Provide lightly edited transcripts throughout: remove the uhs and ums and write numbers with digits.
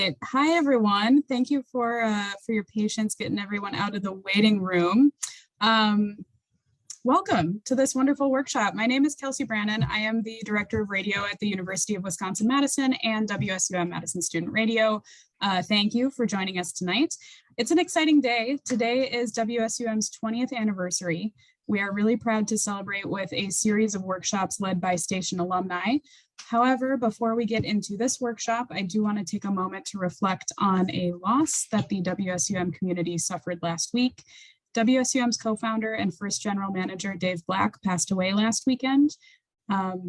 right. Hi, everyone. Thank you for your patience getting everyone out of the waiting room. Welcome to this wonderful workshop. My name is Kelsey Brannon. I am the Director of Radio at the University of Wisconsin-Madison and WSUM Madison Student Radio. Thank you for joining us tonight. It's an exciting day. Today is WSUM's 20th anniversary. We are really proud to celebrate with a series of workshops led by station alumni. However, before we get into this workshop, I do want to take a moment to reflect on a loss that the WSUM community suffered last week. WSUM's co-founder and first general manager, Dave Black, passed away last weekend.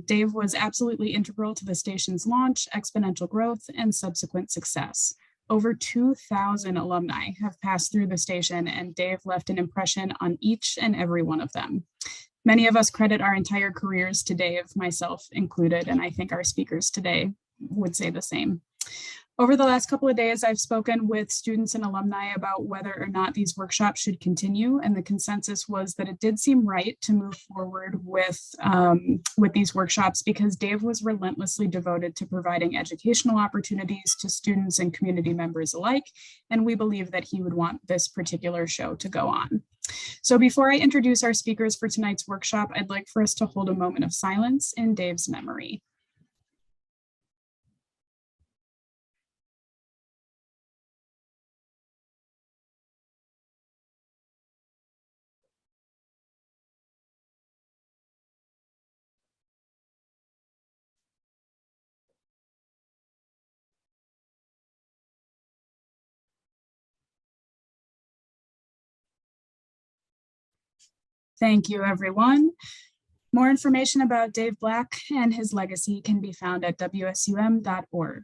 Dave was absolutely integral to the station's launch, exponential growth, and subsequent success. Over 2,000 alumni have passed through the station, and Dave left an impression on each and every one of them. Many of us credit our entire careers to Dave, myself included, and I think our speakers today would say the same. Over the last couple of days, I've spoken with students and alumni about whether or not these workshops should continue, and the consensus was that it did seem right to move forward with these workshops because Dave was relentlessly devoted to providing educational opportunities to students and community members alike, and we believe that he would want this particular show to go on. So before I introduce our speakers for tonight's workshop, I'd like for us to hold a moment of silence in Dave's memory. Thank you, everyone. More information about Dave Black and his legacy can be found at wsum.org.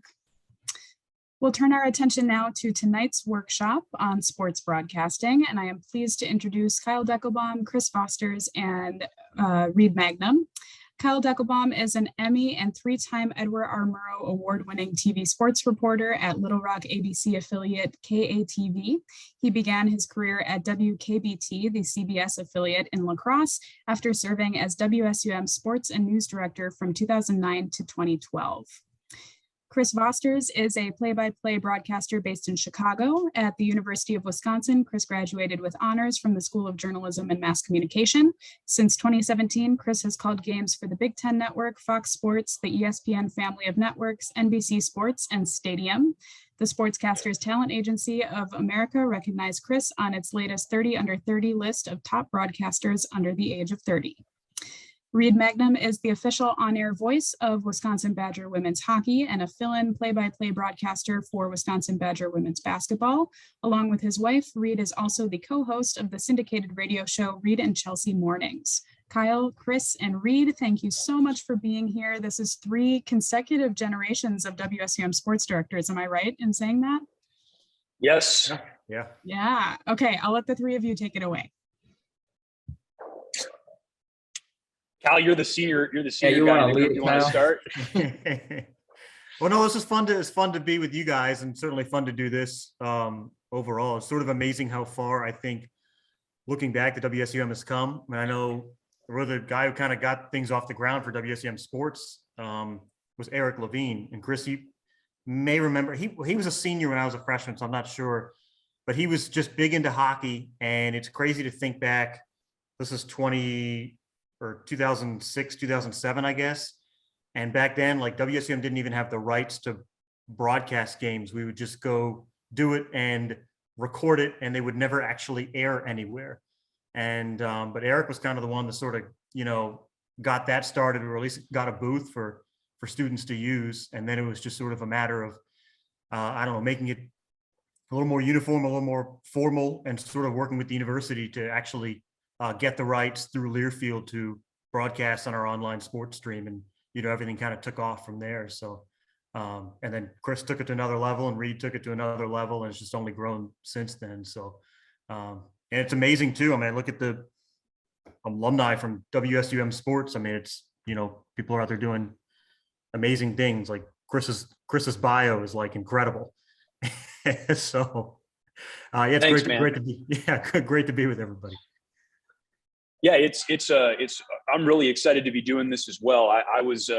We'll turn our attention now to tonight's workshop on sports broadcasting, and I am pleased to introduce Kyle Deckelbaum, Chris Vosters, and Reid Magnum. Kyle Deckelbaum is an Emmy and three-time Edward R. Murrow award-winning TV sports reporter at Little Rock ABC affiliate KATV. He began his career at WKBT, the CBS affiliate in La Crosse, after serving as WSUM Sports and News Director from 2009 to 2012. Chris Vosters is a play-by-play broadcaster based in Chicago. At the University of Wisconsin, Chris graduated with honors from the School of Journalism and Mass Communication. Since 2017, Chris has called games for the Big Ten Network, Fox Sports, the ESPN family of networks, NBC Sports, and Stadium. The Sportscasters Talent Agency of America recognized Chris on its latest 30 under 30 list of top broadcasters under the age of 30. Reid Magnum is the official on-air voice of Wisconsin Badger women's hockey and a fill-in play-by-play broadcaster for Wisconsin Badger women's basketball. Along with his wife, Reid is also the co-host of the syndicated radio show Reid Chelsey Mornings. Kyle, Chris, and Reid, thank you so much for being here. This is 3 consecutive generations of WSUM Sports Directors. Am I right in saying that? Yes. Yeah. Okay, I'll let the 3 of you take it away. Cal, you're the senior. You're the senior you guy. Want to start? Well, no, it's fun to be with you guys, and certainly fun to do this overall. It's sort of amazing how far I think, looking back, the WSUM has come. I mean, I know the guy who kind of got things off the ground for WSUM Sports was Eric Levine, and Chris, you may remember he was a senior when I was a freshman, so I'm not sure, but he was just big into hockey, and it's crazy to think back. This is 2006, 2007, I guess. And back then, like, WSUM didn't even have the rights to broadcast games. We would just go do it and record it, and they would never actually air anywhere. And but Eric was kind of the one that sort of, got that started, or at least got a booth for students to use. And then it was just sort of a matter of, making it a little more uniform, a little more formal, and sort of working with the university to actually get the rights through Learfield to broadcast on our online sports stream, and everything kind of took off from there. So and then Chris took it to another level, and Reid took it to another level, and it's just only grown since then. So and it's amazing too. I mean, I look at the alumni from WSUM Sports. I mean, it's people are out there doing amazing things. Like Chris's bio is like incredible. So it's Thanks, great to be great to be with everybody. Yeah, it's I'm really excited to be doing this as well. I was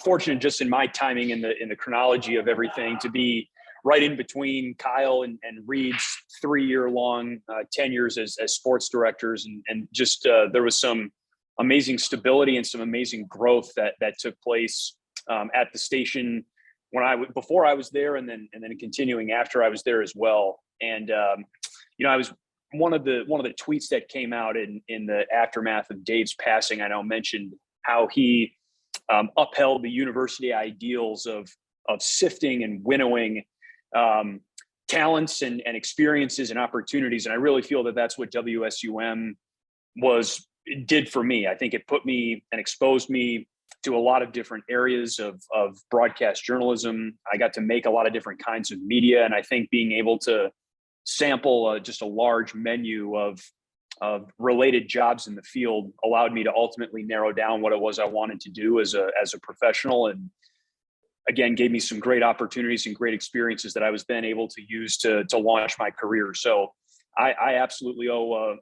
fortunate just in my timing in the chronology of everything to be right in between Kyle and Reid's 3-year-long tenures as sports directors, and just there was some amazing stability and some amazing growth that took place at the station before I was there, and then continuing after I was there as well. And I was one of the tweets that came out in the aftermath of Dave's passing. I know mentioned how he upheld the university ideals of sifting and winnowing talents and experiences and opportunities. And I really feel that that's what WSUM did for me. I think it put me and exposed me to a lot of different areas of broadcast journalism. I got to make a lot of different kinds of media. And I think being able to sample just a large menu of related jobs in the field allowed me to ultimately narrow down what it was I wanted to do as a professional. And again, gave me some great opportunities and great experiences that I was then able to use to launch my career. So I absolutely owe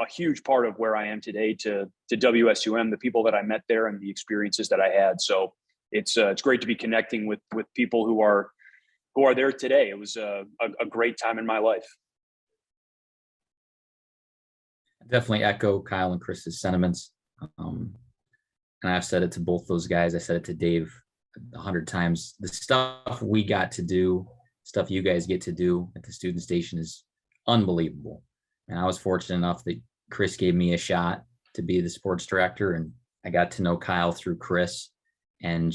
a huge part of where I am today to WSUM, the people that I met there and the experiences that I had. So it's great to be connecting with people who are there today. It was a great time in my life. Definitely echo Kyle and Chris's sentiments. And I've said it to both those guys. I said it to Dave 100 times. The stuff we got to do, stuff you guys get to do at the student station is unbelievable. And I was fortunate enough that Chris gave me a shot to be the sports director, and I got to know Kyle through Chris. And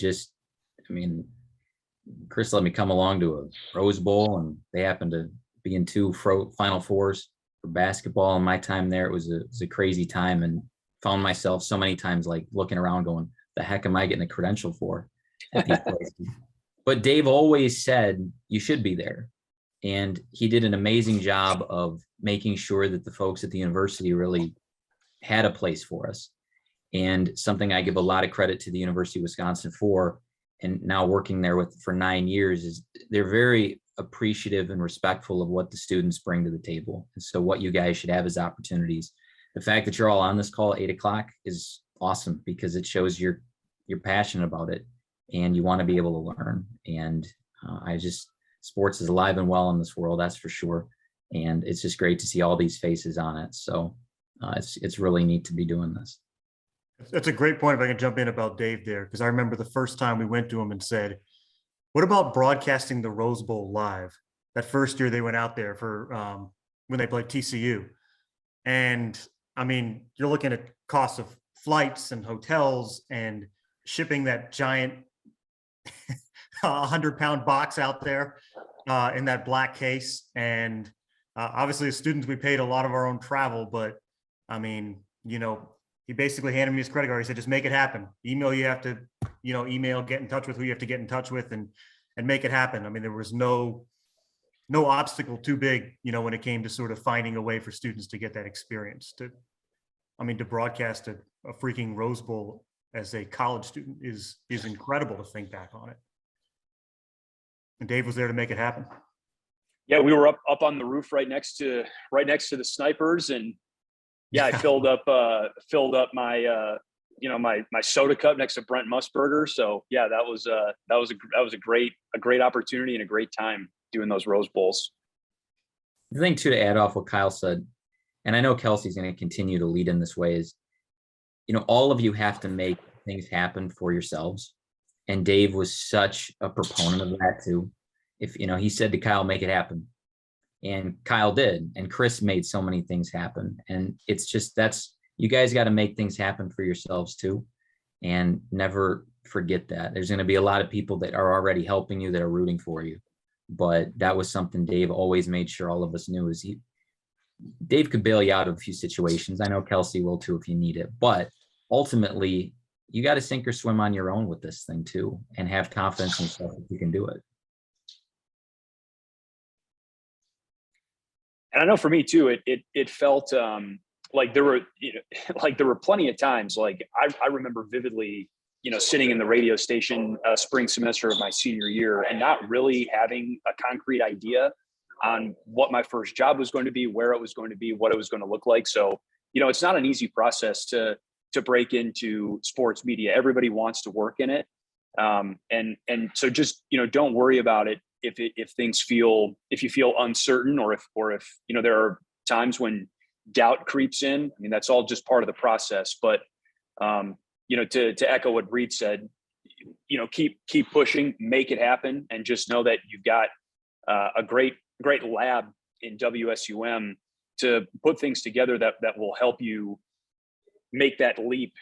Chris let me come along to a Rose Bowl, and they happened to be in 2 Final Fours for basketball. In my time there, it was a crazy time, and found myself so many times like looking around going, the heck am I getting a credential for at these places? But Dave always said, you should be there. And he did an amazing job of making sure that the folks at the university really had a place for us. And something I give a lot of credit to the University of Wisconsin for, and now working there for 9 years, is they're very appreciative and respectful of what the students bring to the table. And so what you guys should have is opportunities. The fact that you're all on this call at 8 o'clock is awesome, because it shows you're passionate about it and you want to be able to learn. And sports is alive and well in this world, that's for sure. And it's just great to see all these faces on it. So it's really neat to be doing this. That's a great point. If I can jump in about Dave there, because I remember the first time we went to him and said, what about broadcasting the Rose Bowl live? That first year they went out there for when they played TCU. And you're looking at costs of flights and hotels and shipping that giant 100-pound box out there in that black case. And obviously as students, we paid a lot of our own travel, but he basically handed me his credit card. He said, just make it happen. Email you have to, email, get in touch with who you have to get in touch with and make it happen. There was no obstacle too big, when it came to sort of finding a way for students to get that experience. To broadcast a freaking Rose Bowl as a college student is incredible to think back on it. And Dave was there to make it happen. Yeah, we were up on the roof right next to the snipers, and I filled up my my soda cup next to Brent Musburger. So yeah, that was a great opportunity and a great time doing those Rose Bowls. The thing too, to add off what Kyle said, and I know Kelsey's going to continue to lead in this way, is all of you have to make things happen for yourselves. And Dave was such a proponent of that too. If he said to Kyle, make it happen. And Kyle did. And Chris made so many things happen. And it's just, you guys got to make things happen for yourselves too. And never forget that. There's going to be a lot of people that are already helping you, that are rooting for you. But that was something Dave always made sure all of us knew, is Dave could bail you out of a few situations. I know Kelsey will too if you need it. But ultimately, you got to sink or swim on your own with this thing too, and have confidence in yourself that you can do it. And I know for me too, it felt like there were plenty of times, like I remember vividly, sitting in the radio station spring semester of my senior year and not really having a concrete idea on what my first job was going to be, where it was going to be, what it was going to look like. So, it's not an easy process to break into sports media. Everybody wants to work in it. And so just, don't worry about it if you feel uncertain, or if there are times when doubt creeps in. I mean, that's all just part of the process. But to echo what Reid said, keep pushing, make it happen, and just know that you've got a great lab in WSUM to put things together that will help you make that leap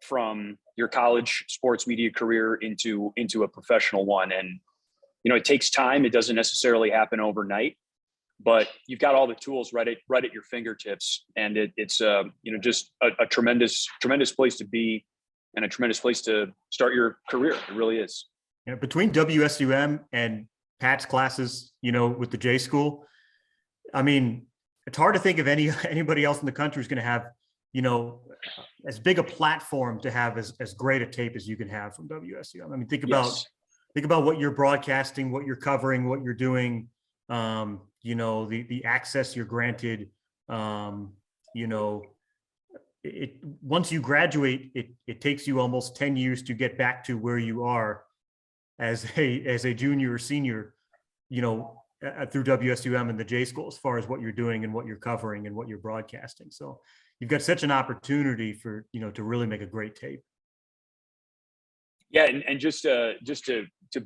from your college sports media career into a professional one. And it takes time. It doesn't necessarily happen overnight, but you've got all the tools right at your fingertips, and it's just a tremendous place to be, and a tremendous place to start your career. It really is. Yeah, between WSUM and Pat's classes, with the J School, I mean, it's hard to think of anybody else in the country who's going to have, as big a platform to have as great a tape as you can have from WSUM. I mean, think about what you're broadcasting, what you're covering, what you're doing, the access you're granted. Once you graduate, it takes you almost 10 years to get back to where you are as a junior or senior, through WSUM and the J School, as far as what you're doing and what you're covering and what you're broadcasting. So you've got such an opportunity for, to really make a great tape. Yeah. And just to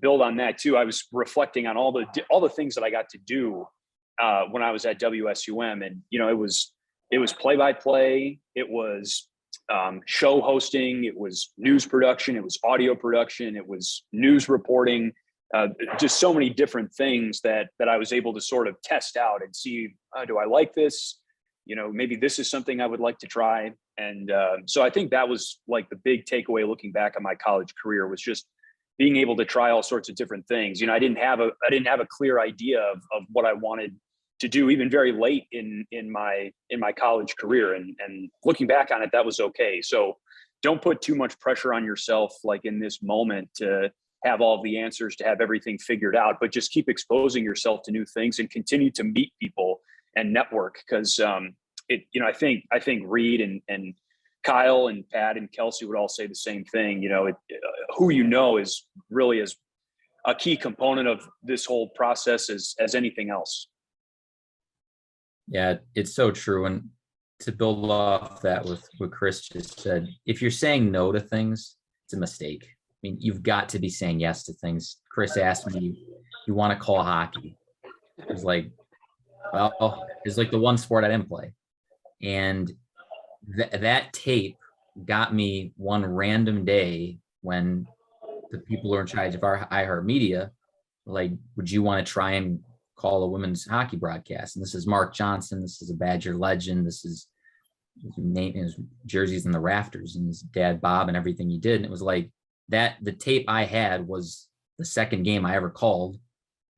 build on that too, I was reflecting on all the things that I got to do when I was at WSUM, and, it was play-by-play, it was show hosting, it was news production, it was audio production, it was news reporting, just so many different things that I was able to sort of test out and see, do I like this? Maybe this is something I would like to try. And so I think that was like the big takeaway looking back on my college career, was just being able to try all sorts of different things. I didn't have a clear idea of what I wanted to do, even very late in my college career. And looking back on it, that was okay. So don't put too much pressure on yourself, like in this moment, to have all the answers, to have everything figured out, but just keep exposing yourself to new things and continue to meet people and network. Because I think Reid and Kyle and Pat and Chelsey would all say the same thing. Who is really as a key component of this whole process as anything else. Yeah, it's so true. And to build off that with what Chris just said, if you're saying no to things, it's a mistake. I mean, you've got to be saying yes to things. Chris asked me, you want to call hockey? It was like, well, it's like the one sport I didn't play. And that tape got me one random day when the people who are in charge of our iHeartMedia, like, would you want to try and call a women's hockey broadcast? And this is Mark Johnson. This is a Badger legend. This is his name, his jerseys in the rafters, and his dad, Bob, and everything he did. And it was like that. The tape I had was the second game I ever called,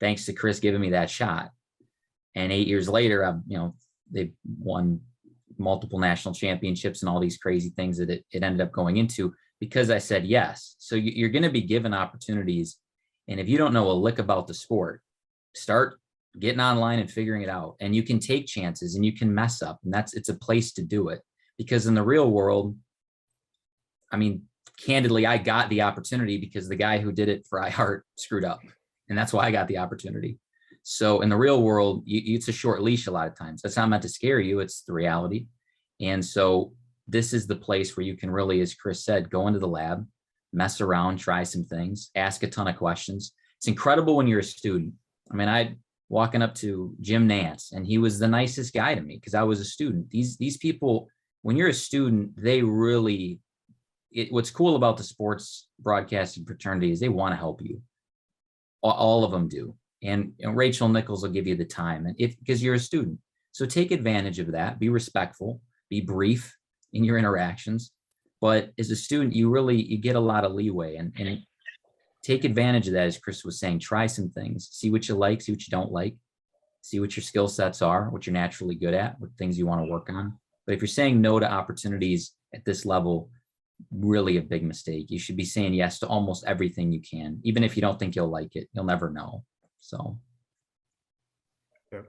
thanks to Chris giving me that shot. And 8 years later, they won multiple national championships and all these crazy things that it ended up going into because I said yes. So you're going to be given opportunities. And if you don't know a lick about the sport, start getting online and figuring it out. And you can take chances and you can mess up. And it's a place to do it. Because in the real world, I mean, candidly, I got the opportunity because the guy who did it for iHeart screwed up. And that's why I got the opportunity. So in the real world, it's a short leash a lot of times. That's not meant to scare you. It's the reality. And so this is the place where you can really, as Chris said, go into the lab, mess around, try some things, ask a ton of questions. It's incredible when you're a student. I mean, I walking up to Jim Nance, and he was the nicest guy to me because I was a student. These people, when you're a student, they really, what's cool about the sports broadcasting fraternity is they want to help you. All of them do. And Rachel Nichols will give you the time, and because you're a student. So take advantage of that. Be respectful, be brief in your interactions. But as a student, you get a lot of leeway and take advantage of that. As Chris was saying, try some things, see what you like, see what you don't like, see what your skill sets are, what you're naturally good at, what things you want to work on. But if you're saying no to opportunities at this level, really a big mistake. You should be saying yes to almost everything you can, even if you don't think you'll like it. You'll never know. So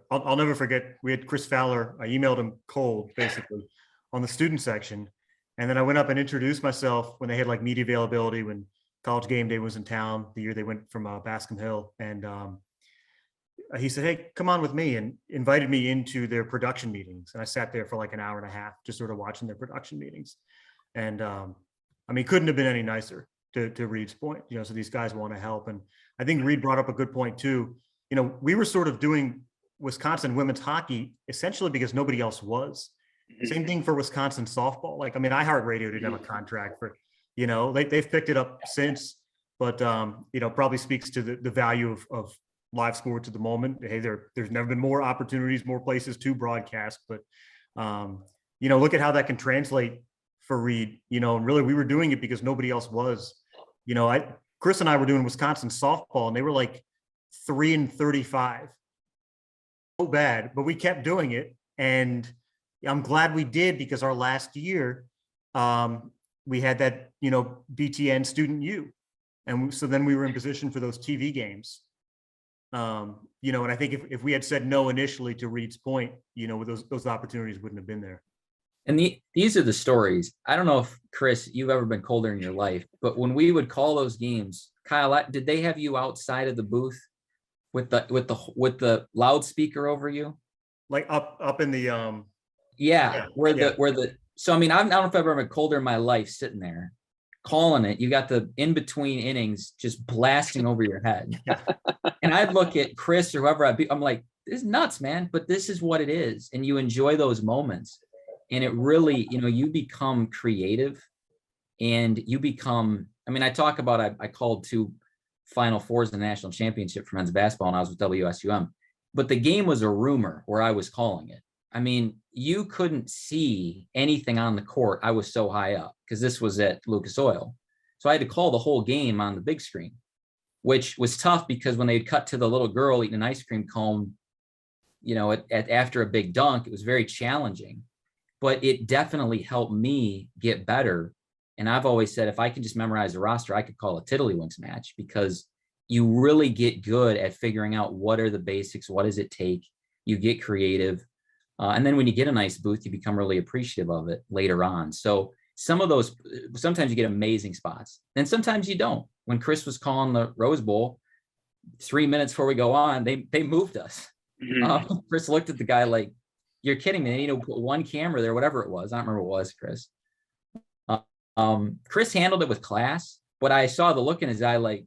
I'll never forget, we had Chris Fowler. I emailed him cold, basically, on the student section. And then I went up and introduced myself when they had like media availability, when College Game Day was in town, the year they went from Bascom Hill. And he said, "Hey, come on with me," and invited me into their production meetings. And I sat there for like an hour and a half, just sort of watching their production meetings. And I mean, couldn't have been any nicer to Reid's point, you know, so these guys want to help. And I think Reid brought up a good point too. You know, we were sort of doing Wisconsin women's hockey essentially because nobody else was. Same thing for Wisconsin softball. Like, I mean, iHeartRadio didn't have a contract for, you know, they've picked it up since, but, you know, probably speaks to the value of live sports at the moment. Hey, there's never been more opportunities, more places to broadcast, but, you know, look at how that can translate for Reid, you know, and really we were doing it because nobody else was, you know, Chris and I were doing Wisconsin softball and they were like 3-35. So bad, but we kept doing it. And I'm glad we did, because our last year, we had that, you know, BTN Student U. And so then we were in position for those TV games. You know, and I think if we had said no initially, to Reid's point, you know, those opportunities wouldn't have been there. And these are the stories. I don't know if, Chris, you've ever been colder in your life, but when we would call those games, Kyle, did they have you outside of the booth with the loudspeaker over you? Like up in the so I mean, I don't know if I've ever been colder in my life sitting there calling it. You got the in between innings just blasting over your head. And I'd look at Chris or whoever I'm like, this is nuts, man, but this is what it is. And you enjoy those moments. And it really, you know, you become creative and you become, I mean, I talk about, I called 2 Final Fours in the national championship for men's basketball when I was with WSUM, but the game was a rumor where I was calling it. I mean, you couldn't see anything on the court. I was so high up because this was at Lucas Oil. So I had to call the whole game on the big screen, which was tough because when they'd cut to the little girl eating an ice cream cone, you know, after a big dunk, it was very challenging, but it definitely helped me get better. And I've always said, if I can just memorize the roster, I could call a Tiddlywinks match, because you really get good at figuring out what are the basics, what does it take, you get creative. And then when you get a nice booth, you become really appreciative of it later on. So some of those, sometimes you get amazing spots and sometimes you don't. When Chris was calling the Rose Bowl, 3 minutes before we go on, they moved us. Chris looked at the guy like, you're kidding me. You know, put one camera there, whatever it was. I don't remember what it was, Chris. Chris handled it with class, but I saw the look in his eye, like,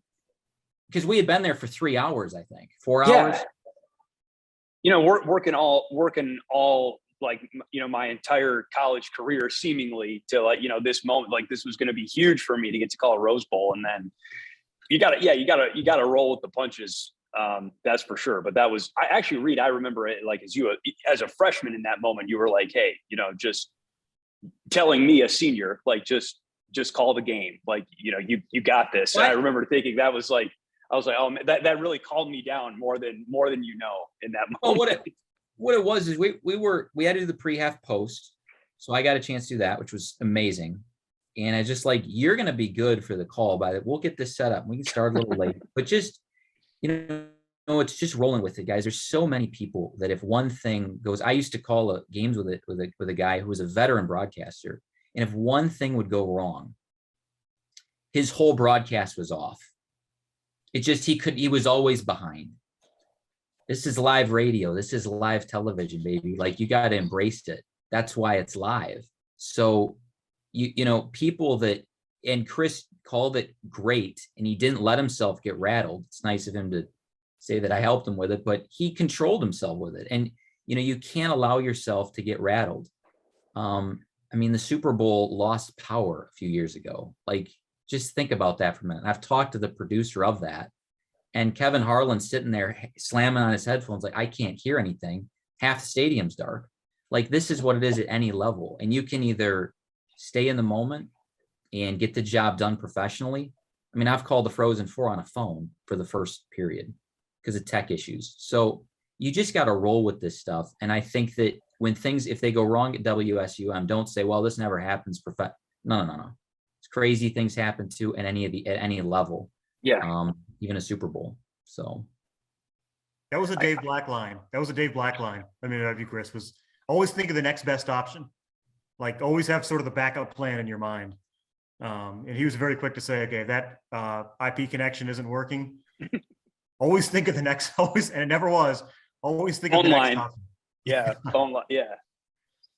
because we had been there for 3 hours, I think, 4 hours. You know, working all like, you know, my entire college career seemingly to, like, you know, this moment, like this was going to be huge for me to get to call a Rose Bowl. And then you got to roll with the punches. That's for sure. But that was, I actually, Reid, I remember it like as a freshman in that moment, you were like, hey, you know, just telling me, a senior, like, just call the game. Like, you know, you got this. And I remember thinking that was like, I was like, oh man, that really calmed me down more than you know in that moment. Well, what it was is we had to do the pre-half post. So I got a chance to do that, which was amazing. And I just like, you're going to be good for the call we'll get this set up. We can start a little late, but just, you know, it's just rolling with it, guys. There's so many people that if one thing goes, I used to call games with a guy who was a veteran broadcaster. And if one thing would go wrong, his whole broadcast was off. It just, he was always behind. This is live radio. This is live television, baby. Like, you got to embrace it. That's why it's live. So, you know, people that, and Chris called it great, and he didn't let himself get rattled. It's nice of him to say that I helped him with it, but he controlled himself with it. And, you know, you can't allow yourself to get rattled. I mean, the Super Bowl lost power a few years ago. Like, just think about that for a minute. I've talked to the producer of that, and Kevin Harlan's sitting there slamming on his headphones like, I can't hear anything. Half the stadium's dark. Like, this is what it is at any level. And you can either stay in the moment and get the job done professionally. I mean, I've called the Frozen Four on a phone for the first period because of tech issues. So you just got to roll with this stuff. And I think that when things, if they go wrong at WSUM, don't say, well, this never happens. No. It's crazy things happen too at any level. Yeah. Even a Super Bowl. So that was a Dave Black line. I mean, of you, Chris, was always think of the next best option. Like, always have sort of the backup plan in your mind. And he was very quick to say, okay, that IP connection isn't working. always think of the next, always, and it never was, always think of the next Online. option. Yeah. Online. Yeah.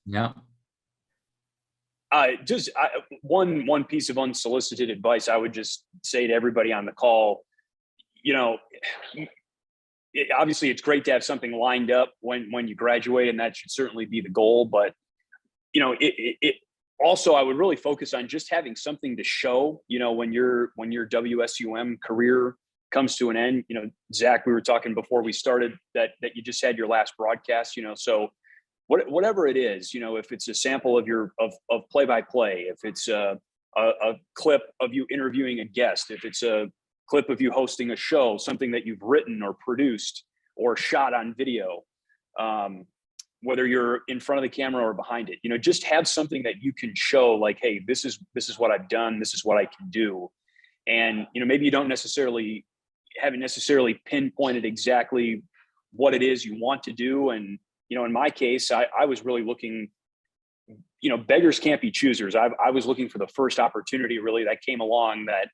Yeah. One piece of unsolicited advice I would just say to everybody on the call, obviously it's great to have something lined up when you graduate, and that should certainly be the goal. But, it also, I would really focus on just having something to show, when your WSUM career comes to an end. Zach, we were talking before we started that you just had your last broadcast, so whatever it is, if it's a sample of of play-by-play, if it's a clip of you interviewing a guest, if it's a clip of you hosting a show, something that you've written or produced or shot on video, whether you're in front of the camera or behind it, just have something that you can show, like, hey, this is what I've done. This is what I can do. And, maybe you haven't necessarily pinpointed exactly what it is you want to do. And, in my case, I was really looking, beggars can't be choosers. I was looking for the first opportunity really that came along that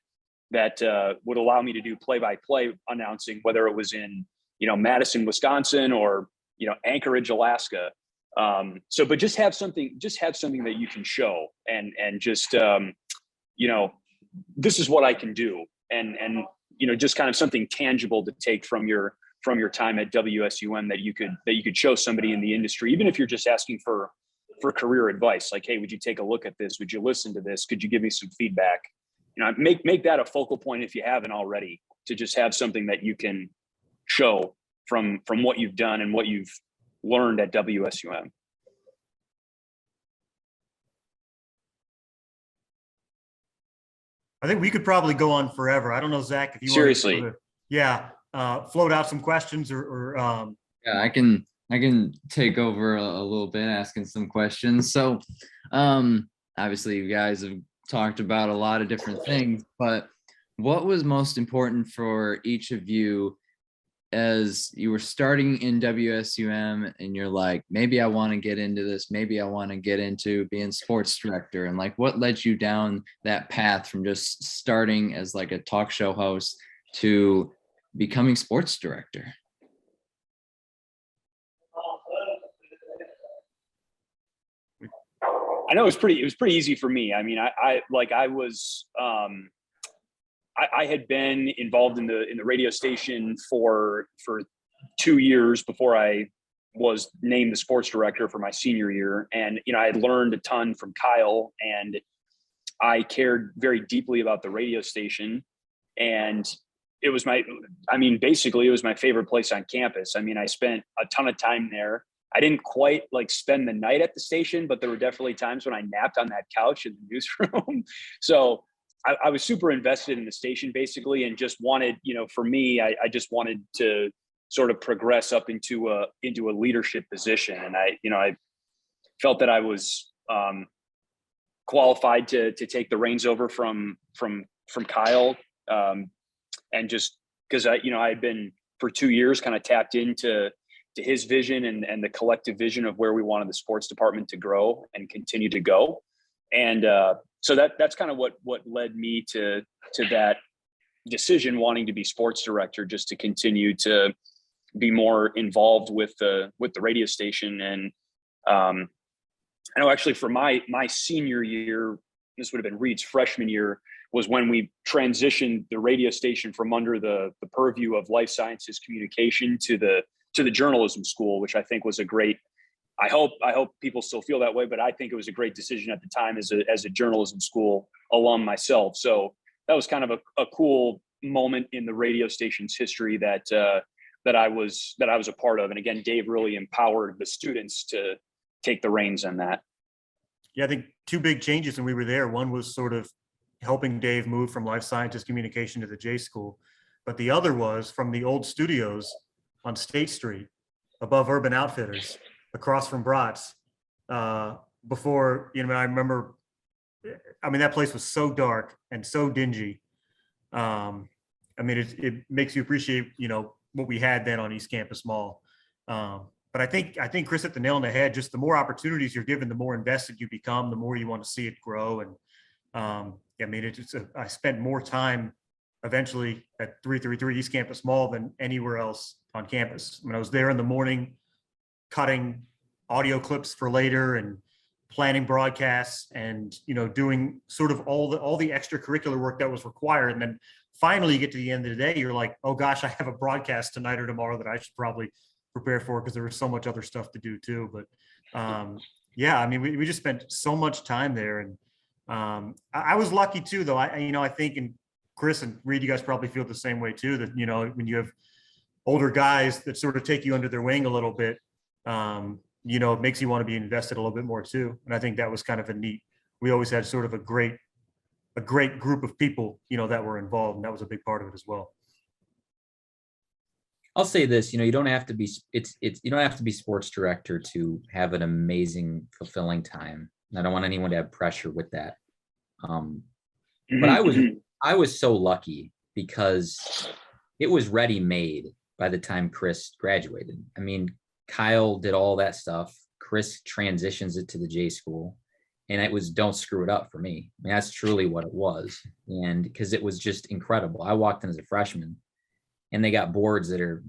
would allow me to do play-by-play announcing, whether it was in, Madison, Wisconsin, or, Anchorage, Alaska. But just have something that you can show and just, this is what I can do. And, just kind of something tangible to take from your time at WSUM that you could show somebody in the industry, even if you're just asking for career advice, like, hey, would you take a look at this? Would you listen to this? Could you give me some feedback? Make that a focal point if you haven't already, to just have something that you can show from what you've done and what you've learned at WSUM. I think we could probably go on forever. I don't know, Zach, if you Seriously. want to, float out some questions or Yeah, I can take over a little bit, asking some questions. So, obviously you guys have talked about a lot of different things, but what was most important for each of you as you were starting in WSUM and you're like, maybe I want to get into this, maybe I want to get into being sports director, and like what led you down that path from just starting as like a talk show host to becoming sports director? I know it was pretty easy for me. I mean, I had been involved in the radio station for 2 years before I was named the sports director for my senior year. And, I had learned a ton from Kyle, and I cared very deeply about the radio station. And it was basically it was my favorite place on campus. I mean, I spent a ton of time there. I didn't quite spend the night at the station, but there were definitely times when I napped on that couch in the newsroom. So I was super invested in the station basically, and just wanted, for me, I just wanted to sort of progress up into a leadership position. And I felt that I was qualified to take the reins over from Kyle. And just because I had been for 2 years kind of tapped into his vision and the collective vision of where we wanted the sports department to grow and continue to go. And so that's kind of what led me to that decision, wanting to be sports director, just to continue to be more involved with the radio station. And I know actually for my senior year, this would have been Reid's freshman year, was when we transitioned the radio station from under the purview of life sciences communication to the journalism school, which I think was a great, I hope people still feel that way, but I think it was a great decision at the time as a journalism school alum myself. So that was kind of a cool moment in the radio station's history that I was a part of. And again, Dave really empowered the students to take the reins on that. Yeah, I think two big changes when we were there. One was sort of helping Dave move from life sciences communication to the J School, but the other was from the old studios on State Street above Urban Outfitters, across from Bratz. Before, I remember, that place was so dark and so dingy. It makes you appreciate, what we had then on East Campus Mall. But I think Chris hit the nail on the head. Just the more opportunities you're given, the more invested you become, the more you want to see it grow. And I spent more time eventually at 333 East Campus Mall than anywhere else on campus. I mean, I was there in the morning cutting audio clips for later and planning broadcasts and, doing sort of all the extracurricular work that was required. And then finally you get to the end of the day, you're like, oh gosh, I have a broadcast tonight or tomorrow that I should probably prepare for, because there was so much other stuff to do too. But yeah, I mean, we just spent so much time there. And I was lucky too, though. I think, and Chris and Reid, you guys probably feel the same way too, that, when you have older guys that sort of take you under their wing a little bit, it makes you want to be invested a little bit more too. And I think that was kind of we always had sort of a great group of people, that were involved. And that was a big part of it as well. I'll say this, you don't have to be, you don't have to be sports director to have an amazing, fulfilling time. I don't want anyone to have pressure with that. But I was so lucky because it was ready made by the time Chris graduated. I mean, Kyle did all that stuff. Chris transitions it to the J school, and it was, don't screw it up for me. I mean, that's truly what it was. And because it was just incredible. I walked in as a freshman and they got boards that are,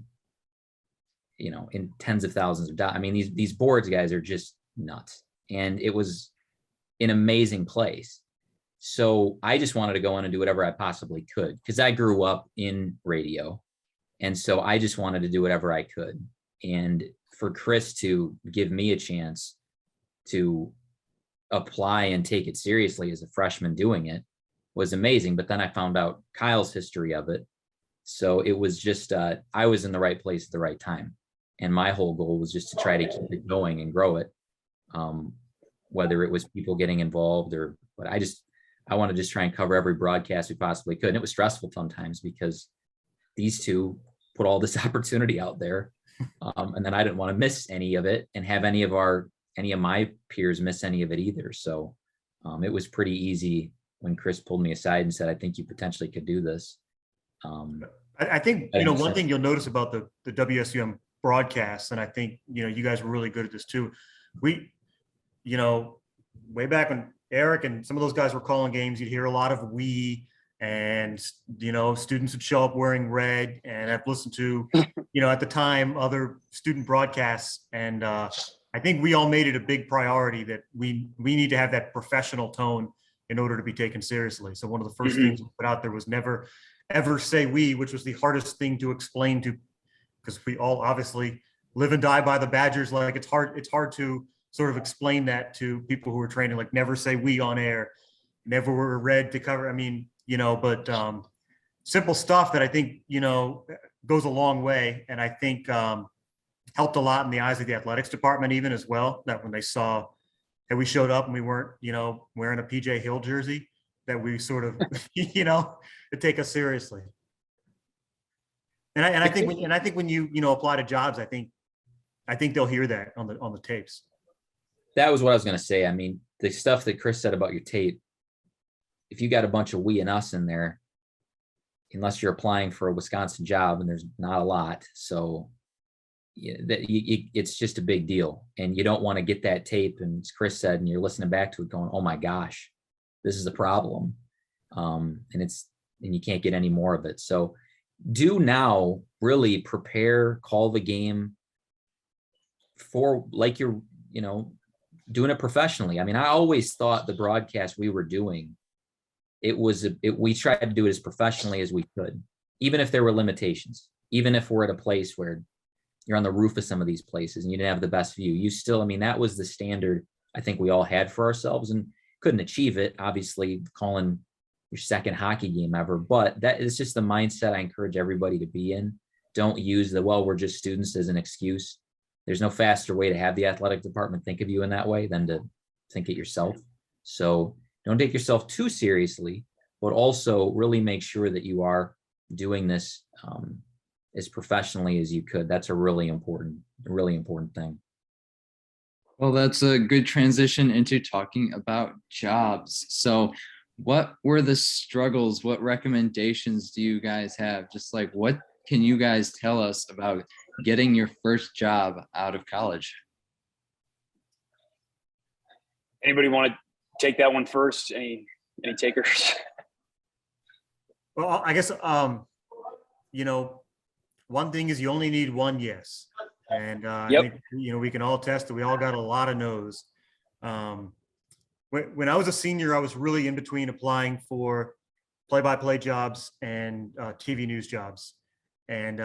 in tens of thousands of dollars. I mean, these boards, guys, are just nuts. And it was an amazing place. So I just wanted to go in and do whatever I possibly could, because I grew up in radio. And so I just wanted to do whatever I could. And for Chris to give me a chance to apply and take it seriously as a freshman doing it was amazing. But then I found out Kyle's history of it. So it was just, I was in the right place at the right time. And my whole goal was just to try to keep it going and grow it. Whether it was people getting involved but I want to just try and cover every broadcast we possibly could. And it was stressful sometimes because these two put all this opportunity out there. And then I didn't want to miss any of it and have any of my peers miss any of it either. So it was pretty easy when Chris pulled me aside and said, I think you potentially could do this. I think, one thing you'll notice about the WSUM broadcasts, and I think, you guys were really good at this too. We, way back when Eric and some of those guys were calling games, you'd hear a lot of "we," and, students would show up wearing red. And I've listened to, at the time, other student broadcasts. And I think we all made it a big priority that we need to have that professional tone in order to be taken seriously. So one of the first things we put out there was never, ever say "we," which was the hardest thing to explain to, because we all obviously live and die by the Badgers. Like it's hard to sort of explain that to people who are training, like never say "we" on air, never wear red to cover. I mean, but simple stuff that I think, goes a long way. And I think helped a lot in the eyes of the athletics department, even as well, that when they saw that we showed up and we weren't, wearing a PJ Hill jersey, that we sort of, to take us seriously. And I think when you apply to jobs, I think they'll hear that on the tapes. That was what I was going to say. I mean, the stuff that Chris said about your tape, if you got a bunch of "we" and "us" in there, unless you're applying for a Wisconsin job, and there's not a lot. So it's just a big deal. And you don't want to get that tape, and as Chris said, and you're listening back to it going, oh my gosh, this is a problem. And you can't get any more of it. So do now really prepare, call the game for like you're, doing it professionally. I mean, I always thought the broadcast we were doing, we tried to do it as professionally as we could, even if there were limitations, even if we're at a place where you're on the roof of some of these places and you didn't have the best view, you still, I mean, that was the standard I think we all had for ourselves, and couldn't achieve it, obviously, calling your second hockey game ever, but that is just the mindset I encourage everybody to be in. Don't use we're just students as an excuse. There's no faster way to have the athletic department think of you in that way than to think it yourself. So don't take yourself too seriously, but also really make sure that you are doing this as professionally as you could. That's a really important thing. Well, that's a good transition into talking about jobs. So what were the struggles? What recommendations do you guys have? Just like, what can you guys tell us about getting your first job out of college? Anybody want to take that one first? Any takers? Well, I guess, you know, one thing is you only need one yes. And I Yep. think, you know, we can all test that we all got a lot of no's. When I was a senior, I was really in between applying for play-by-play jobs and TV news jobs. And,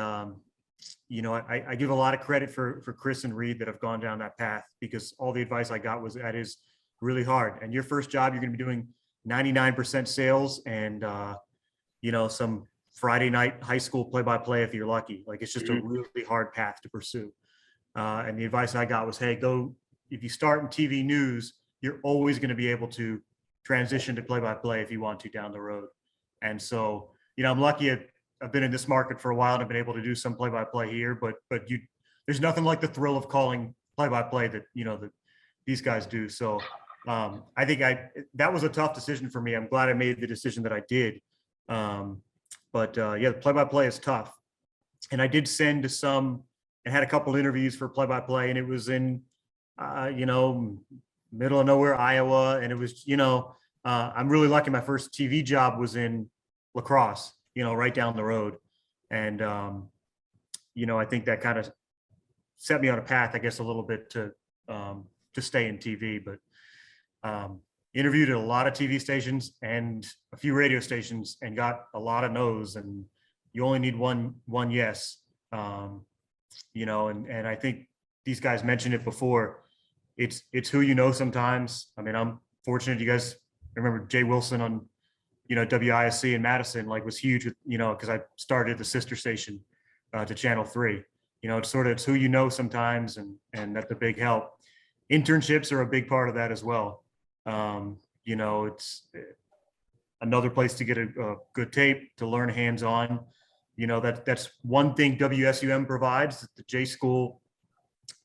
you know, I give a lot of credit for Chris and Reid that have gone down that path, because all the advice I got was that is really hard. And your first job, you're going to be doing 99% sales and, you know, some Friday night high school play-by-play if you're lucky. Like, it's just a really hard path to pursue. And the advice I got was, hey, if you start in TV news, you're always going to be able to transition to play-by-play if you want to down the road. And so, you know, I'm lucky I've been in this market for a while and I've been able to do some play-by-play here, but there's nothing like the thrill of calling play-by-play that, you know, that these guys do. So I think that was a tough decision for me. I'm glad I made the decision that I did. But yeah, the play-by-play is tough. And I did send to some and had a couple interviews for play-by-play, and it was in, you know, middle of nowhere, Iowa. And it was, you know, I'm really lucky. My first TV job was in La Crosse, you know, right down the road. And, you know, I think that kind of set me on a path, I guess, a little bit to stay in TV. But interviewed at a lot of TV stations and a few radio stations and got a lot of no's, and you only need one yes. You know, and I think these guys mentioned it before. It's who you know sometimes. I mean, I'm fortunate you guys remember Jay Wilson on, you know, WISC in Madison, like, was huge with, you know, because I started the sister station to Channel 3. You know, it's who you know sometimes, and that's a big help. Internships are a big part of that as well. You know, it's another place to get a good tape, to learn hands-on. You know, that's one thing WSUM provides that the J School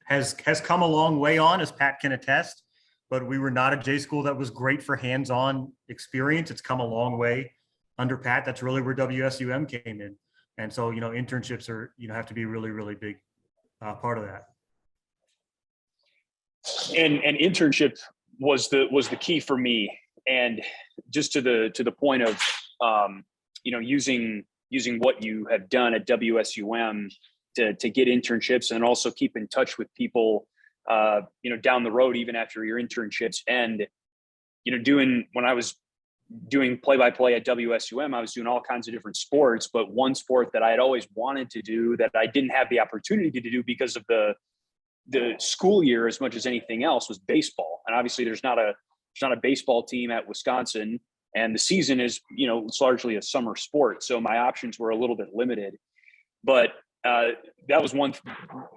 has come a long way on, as Pat can attest. But we were not a J School that was great for hands-on experience. It's come a long way under Pat. That's really where WSUM came in. And so, you know, internships are, you know, have to be really, really big part of that. And internship was the key for me. And just to the point of, you know, using what you have done at WSUM to get internships, and also keep in touch with people, you know, down the road, even after your internships. And, you know, when I was doing play-by-play at WSUM, I was doing all kinds of different sports, but one sport that I had always wanted to do that I didn't have the opportunity to do because of the school year as much as anything else was baseball. And obviously there's not a baseball team at Wisconsin, and the season is, you know, it's largely a summer sport. So my options were a little bit limited, but that was one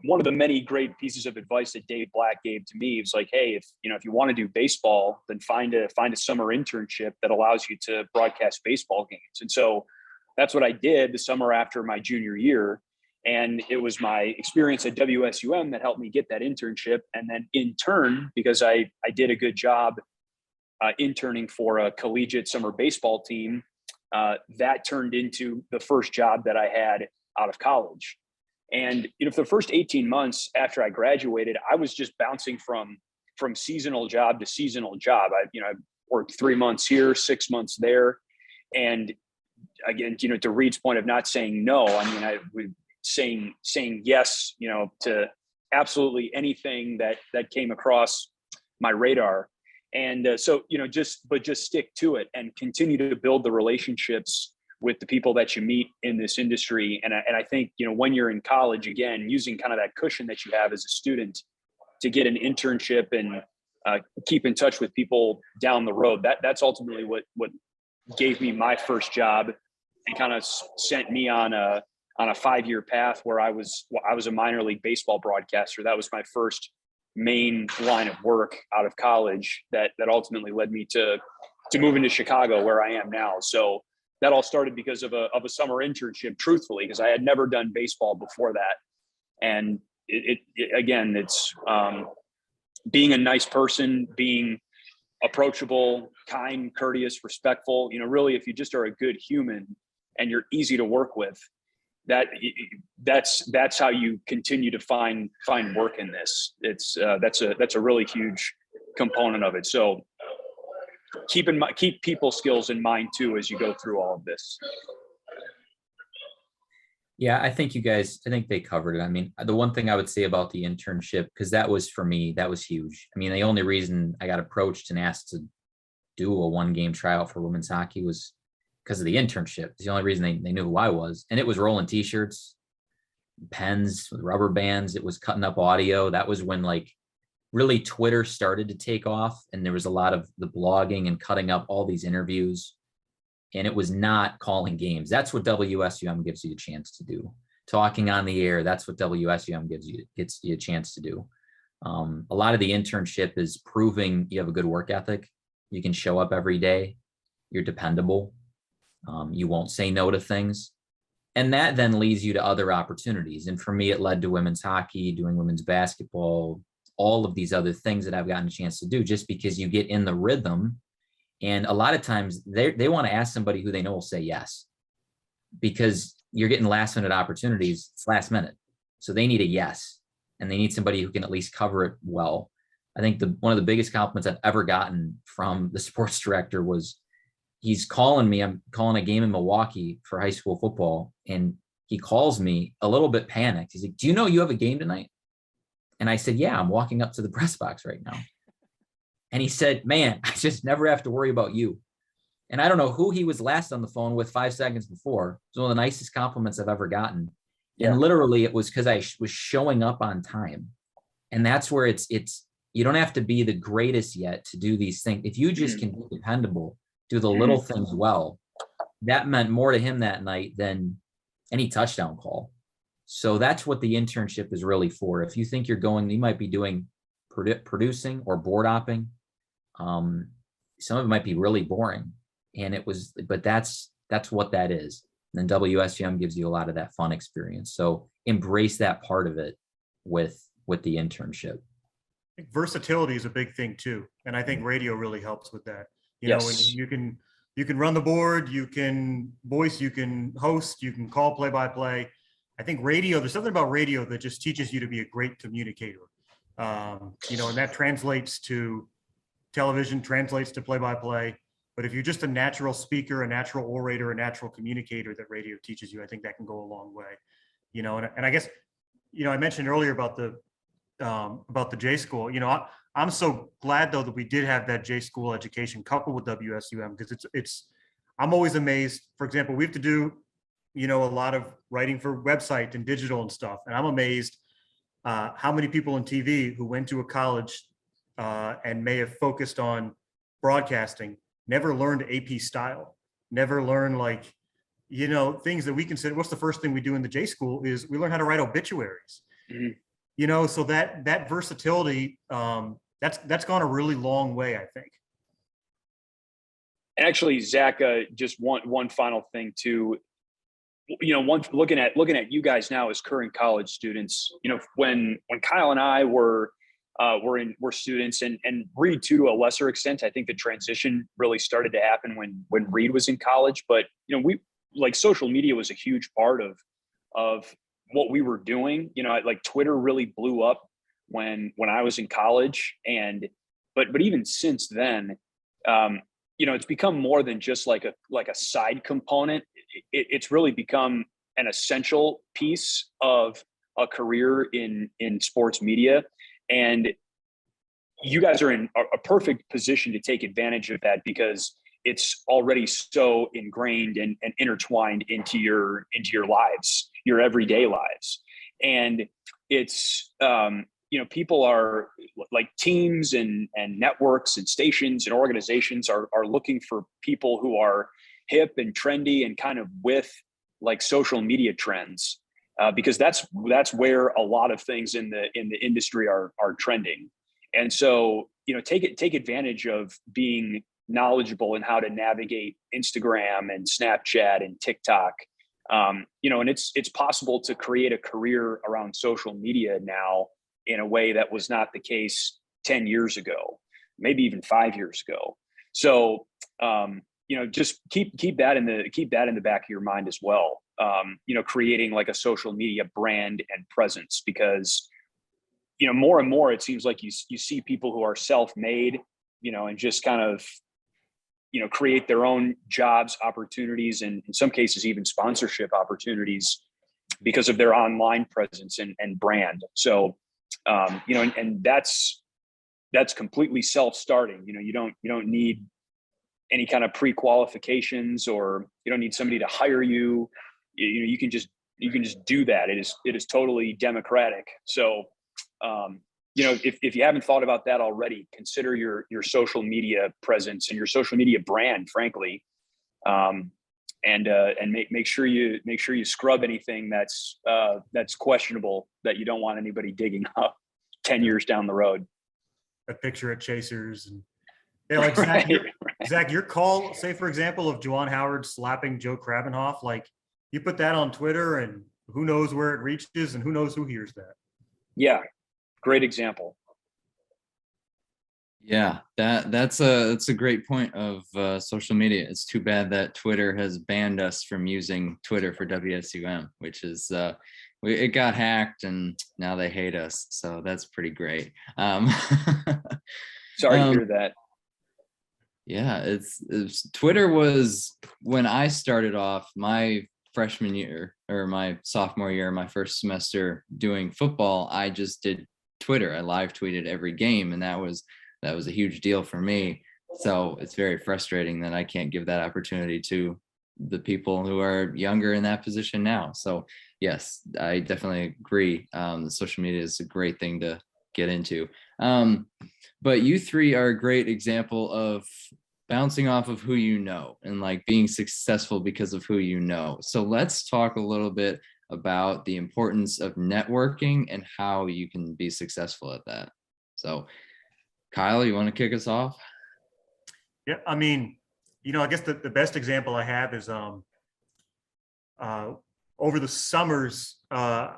of the many great pieces of advice that Dave Black gave to me. It was like, hey, if you want to do baseball, then find a summer internship that allows you to broadcast baseball games. And so that's what I did the summer after my junior year. And it was my experience at WSUM that helped me get that internship. And then in turn, because I did a good job interning for a collegiate summer baseball team, that turned into the first job that I had out of college. And, you know, for the first 18 months after I graduated, I was just bouncing from seasonal job to seasonal job. I worked 3 months here, 6 months there. And again, you know, to Reid's point of not saying no, I mean, I was saying yes, you know, to absolutely anything that came across my radar. And so, you know, just stick to it and continue to build the relationships with the people that you meet in this industry. And I think, you know, when you're in college, again, using kind of that cushion that you have as a student to get an internship and keep in touch with people down the road, that's ultimately what gave me my first job and kind of sent me on a 5-year path where I was a minor league baseball broadcaster. That was my first main line of work out of college that ultimately led me to moving to Chicago, where I am now. So that all started because of a summer internship, truthfully, because I had never done baseball before that. And it's being a nice person, being approachable, kind, courteous, respectful. You know, really, if you just are a good human and you're easy to work with, that's how you continue to find work in this. That's a really huge component of it. So keep people skills in mind too as you go through all of this. Yeah, I think they covered it. I mean, the one thing I would say about the internship, because that was for me, that was huge. I mean, the only reason I got approached and asked to do a 1-game tryout for women's hockey was because of the internship. It's the only reason they knew who I was. And it was rolling t-shirts, pens with rubber bands. It was cutting up audio. That was when like really Twitter started to take off, and there was a lot of the blogging and cutting up all these interviews. And it was not calling games. That's what WSUM gives you a chance to do. Talking on the air, that's what WSUM gets you a chance to do. A lot of the internship is proving you have a good work ethic. You can show up every day. You're dependable. You won't say no to things. And that then leads you to other opportunities. And for me, it led to women's hockey, doing women's basketball, all of these other things that I've gotten a chance to do, just because you get in the rhythm. And a lot of times they want to ask somebody who they know will say yes, because you're getting last minute opportunities. It's last minute. So they need a yes, and they need somebody who can at least cover it well. I think one of the biggest compliments I've ever gotten from the sports director was, he's calling me. I'm calling a game in Milwaukee for high school football. And he calls me a little bit panicked. He's like, "Do you know you have a game tonight?" And I said, "Yeah, I'm walking up to the press box right now." And he said, "Man, I just never have to worry about you." And I don't know who he was last on the phone with 5 seconds before. It's one of the nicest compliments I've ever gotten. Yeah. And literally it was because I was showing up on time. And that's where it's, you don't have to be the greatest yet to do these things. If you just can be dependable, do the little things well, that meant more to him that night than any touchdown call. So that's what the internship is really for. If you think you might be doing producing or board opping. Some of it might be really boring, but that's what that is. And then WSUM gives you a lot of that fun experience. So embrace that part of it with the internship. I think versatility is a big thing too. And I think radio really helps with that. You know, when you can run the board, you can voice, you can host, you can call play-by-play. I think radio, there's something about radio that just teaches you to be a great communicator. You know, and that translates to television, translates to play-by-play. But if you're just a natural speaker, a natural orator, a natural communicator that radio teaches you, I think that can go a long way. You know, and I guess, you know, I mentioned earlier about the J school. You know, I'm so glad though that we did have that J school education coupled with WSUM, because I'm always amazed. For example, we have to do, you know, a lot of writing for website and digital and stuff, and I'm amazed how many people in TV who went to a college and may have focused on broadcasting never learned AP style, never learned, like, you know, things that we consider. What's the first thing we do in the J school is we learn how to write obituaries. Mm-hmm. You know, so that versatility, that's gone a really long way, I think. Actually, Zach, just one final thing too. You know, looking at you guys now as current college students, you know, when Kyle and I were students, and Reid too, to a lesser extent, I think the transition really started to happen when Reid was in college. But, you know, social media was a huge part of what we were doing. You know, like Twitter really blew up when I was in college, but even since then, you know, it's become more than just like a side component. It's really become an essential piece of a career in sports media. And you guys are in a perfect position to take advantage of that, because it's already so ingrained and intertwined into your lives, your everyday lives. And it's, you know, people are like teams and networks and stations and organizations are looking for people who are hip and trendy and kind of with like social media trends, because that's where a lot of things in the industry are trending. And so, you know, take advantage of being knowledgeable in how to navigate Instagram and Snapchat and TikTok. You know, and it's possible to create a career around social media now in a way that was not the case 10 years ago, maybe even 5 years ago. So, you know, just keep that in the back of your mind as well. You know, creating like a social media brand and presence, because, you know, more and more, it seems like you see people who are self-made, you know, and just kind of create their own jobs, opportunities, and in some cases even sponsorship opportunities because of their online presence and brand. So, and that's completely self-starting. You don't need any kind of pre-qualifications, or you don't need somebody to hire you. You can just do that. It is totally democratic. So, if you haven't thought about that already, consider your social media presence and your social media brand, frankly, and make sure you scrub anything that's questionable that you don't want anybody digging up 10 years down the road. A picture at Chasers and like Zach, Zach, your call, say for example, of Juwan Howard slapping Joe Krabenhoff, like you put that on Twitter and who knows where it reaches and who knows who hears that. Yeah, great example. Yeah, that's a great point of social media. It's too bad that Twitter has banned us from using Twitter for WSUM, which is it got hacked and now they hate us. So that's pretty great. Sorry to hear that. Yeah, it's Twitter was when I started off my freshman year or my sophomore year, my first semester doing football. I just did Twitter. I live tweeted every game, and that was a huge deal for me. So it's very frustrating that I can't give that opportunity to the people who are younger in that position now. So yes, I definitely agree. The social media is a great thing to get into. But you three are a great example of bouncing off of who you know and like being successful because of who you know. So let's talk a little bit about the importance of networking and how you can be successful at that. So Kyle, you want to kick us off? Yeah, I mean, I guess the best example I have is over the summers, I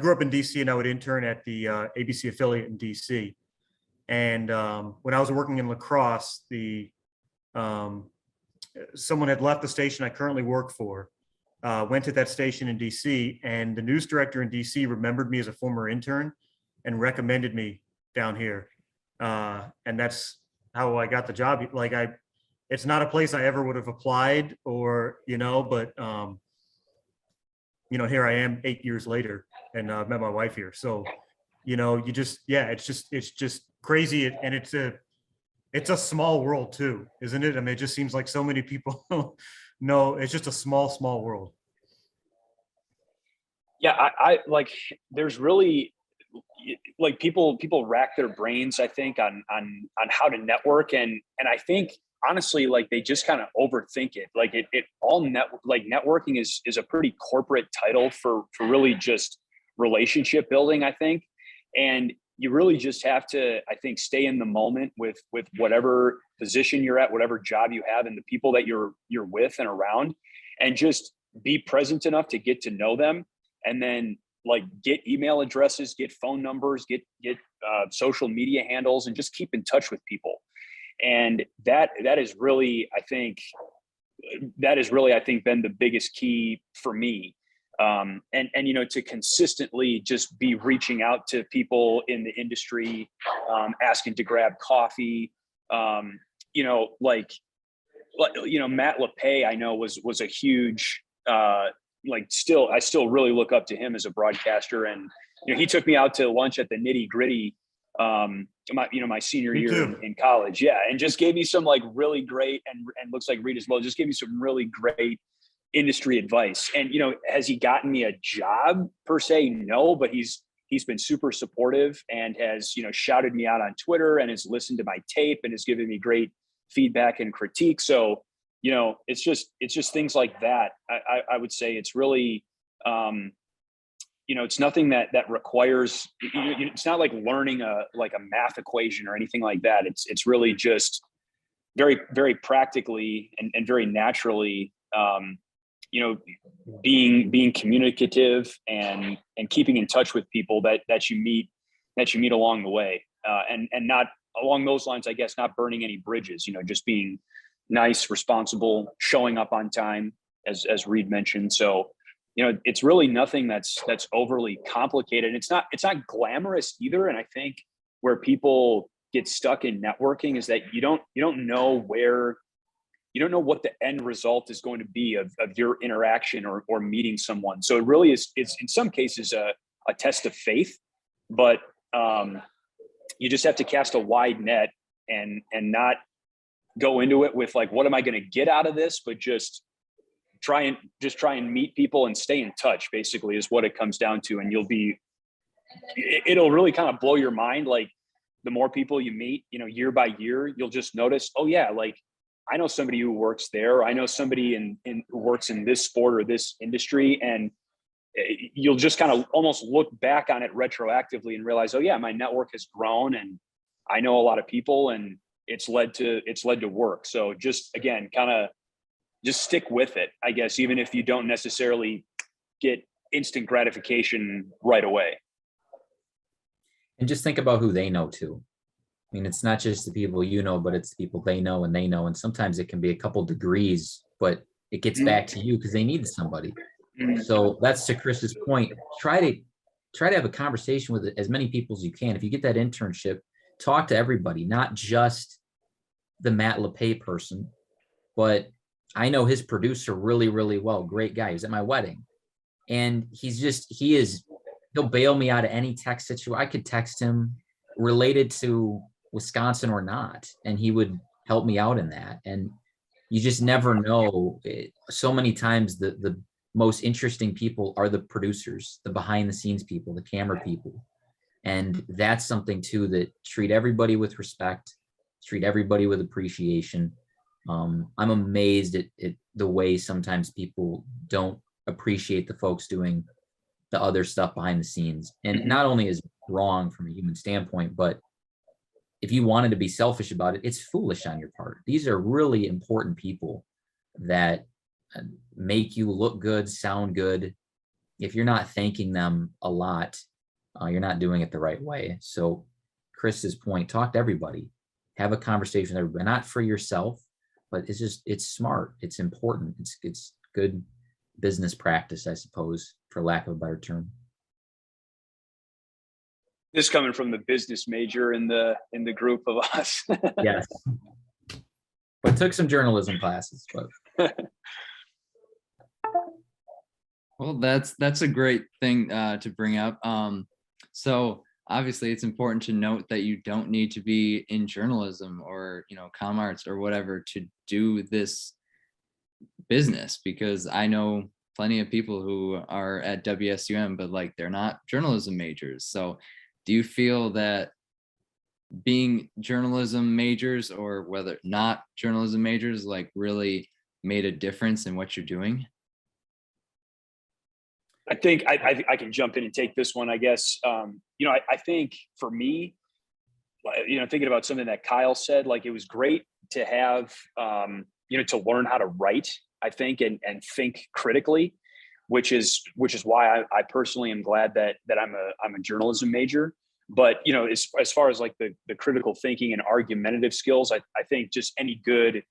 grew up in DC and I would intern at the ABC affiliate in DC. And when I was working in lacrosse, someone had left the station I currently work for, went to that station in DC, and the news director in DC remembered me as a former intern and recommended me down here. And that's how I got the job. Like it's not a place I ever would have applied or, but here I am 8 years later and I've met my wife here. So, it's just crazy. And it's a small world too, isn't it? I mean, it just seems like so many people know it's just a small world. Yeah. I like, there's really like people rack their brains, I think, on how to network. And I think honestly, like they just kind of overthink it. Like networking is a pretty corporate title for really just relationship building, I think. And you really just have to, I think, stay in the moment with whatever position you're at, whatever job you have, and the people that you're with and around, and just be present enough to get to know them, and then like get email addresses, get phone numbers, get social media handles, and just keep in touch with people. And that is really, I think, been the biggest key for me. And to consistently just be reaching out to people in the industry, asking to grab coffee, Matt LePay, I know was a huge, I still really look up to him as a broadcaster. And, he took me out to lunch at the Nitty Gritty, my senior year in college. Yeah. And just gave me some like really great, and looks like Reid as well, just gave me some really great industry advice. And, has he gotten me a job per se? No, but he's been super supportive and has, shouted me out on Twitter and has listened to my tape and has given me great feedback and critique. So, it's just things like that. I would say it's really, it's nothing that requires, it's not like learning a math equation or anything like that. It's really just very, very practically and very naturally, being communicative and keeping in touch with people that you meet along the way, and not along those lines, I guess, not burning any bridges, just being nice, responsible, showing up on time, as Reid mentioned. So, it's really nothing that's overly complicated. It's not glamorous either. And I think where people get stuck in networking is that you don't know where you don't know what the end result is going to be of your interaction or meeting someone. So it really is, it's in some cases a test of faith, but you just have to cast a wide net and not go into it with like, what am I going to get out of this? But just try and meet people and stay in touch, basically, is what it comes down to. And it'll really kind of blow your mind. Like, the more people you meet, year by year, you'll just notice, oh yeah, like I know somebody who works there. I know somebody who works in this sport or this industry. And you'll just kind of almost look back on it retroactively and realize, oh yeah, my network has grown and I know a lot of people and it's led to work. So just, again, kind of just stick with it, I guess, even if you don't necessarily get instant gratification right away. And just think about who they know too. I mean, it's not just the people you know, but it's the people they know and they know. And sometimes it can be a couple degrees, but it gets back to you because they need somebody. So that's to Chris's point. Try to have a conversation with as many people as you can. If you get that internship, talk to everybody, not just the Matt LePay person, but I know his producer really, really well. Great guy. He was at my wedding. And he'll bail me out of any text situation. I could text him related to Wisconsin or not, and he would help me out in that. And you just never know. So many times the most interesting people are the producers, the behind the scenes people, the camera people. And that's something too, that treat everybody with respect, treat everybody with appreciation. I'm amazed at the way sometimes people don't appreciate the folks doing the other stuff behind the scenes. And not only is it wrong from a human standpoint, but if you wanted to be selfish about it, it's foolish on your part. These are really important people that make you look good, sound good. If you're not thanking them a lot, you're not doing it the right way. So Chris's point, talk to everybody, have a conversation with everybody, not for yourself, but it's smart. It's important. It's good business practice, I suppose, for lack of a better term. This coming from the business major in the group of us. Yes. But took some journalism classes, but Well, that's a great thing to bring up. So obviously it's important to note that you don't need to be in journalism or, comm arts or whatever to do this business, because I know plenty of people who are at WSUM, but like they're not journalism majors. So do you feel that being journalism majors or whether not journalism majors like really made a difference in what you're doing? I think I can jump in and take this one, I guess. I think for me, thinking about something that Kyle said, like it was great to have, to learn how to write, I think, and think critically, which is why I personally am glad that I'm a journalism major. But, as far as like the critical thinking and argumentative skills, I think just any good